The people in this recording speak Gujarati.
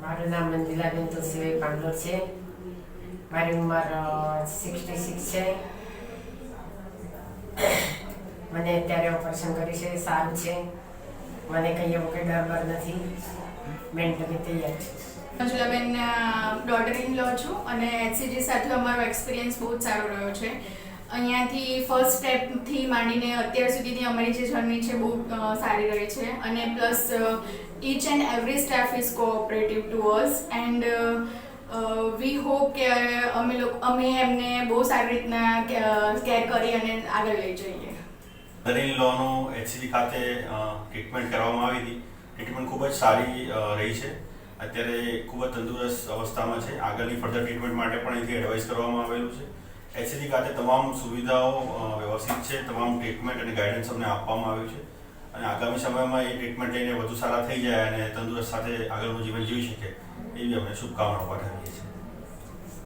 મારું નામ મંજુલાબેન તુલસીભાઈ પાંડોર છે. મારી ઉંમર 66 છે. મને અત્યારે ઓપરેશન કર્યું છે, સારું છે. મને કંઈ એવો કંઈ ડર નથી, મેન્ટલી તૈયાર છે. મંજુલાબેન ડોટર ઇન લો છું અને HCG સાથે અમારો એક્સપિરિયન્સ બહુ જ સારો રહ્યો છે. અહીંયાથી ફર્સ્ટ સ્ટેપથી માંડીને અત્યાર સુધીની અમારી જે જર્ની છે બહુ સારી રહી છે અને plus each and every staff is cooperative to us and we hope કે અમે એમને બહુ સારી રીતના કેર કરી અને આગળ લઈ જઈએ. મધર ઇન લોનું HCG ખાતે ટ્રીટમેન્ટ કરવામાં આવી હતી. ટ્રીટમેન્ટ ખૂબ જ સારી રહી છે. અત્યારે ખૂબ જ તંદુરસ્ત અવસ્થામાં છે. આગળની ફર્ધર ટ્રીટમેન્ટ માટે પણ અહીંથી એડવાઇસ કરવામાં આવેલું છે. HCG ખાતે તમામ સુવિધાઓ વ્યવસ્થિત છે. તમામ ટ્રીટમેન્ટ અને ગાઈડન્સ અમને આપવામાં આવ્યું છે અને આગામી સમયમાં એ ટ્રીટમેન્ટ લઈને વધુ સારા થઈ જાય અને તંદુરસ્ત સાથે આગળનું જીવન જીવી શકે એવી અમે શુભકામનાઓ પાઠવીએ છીએ.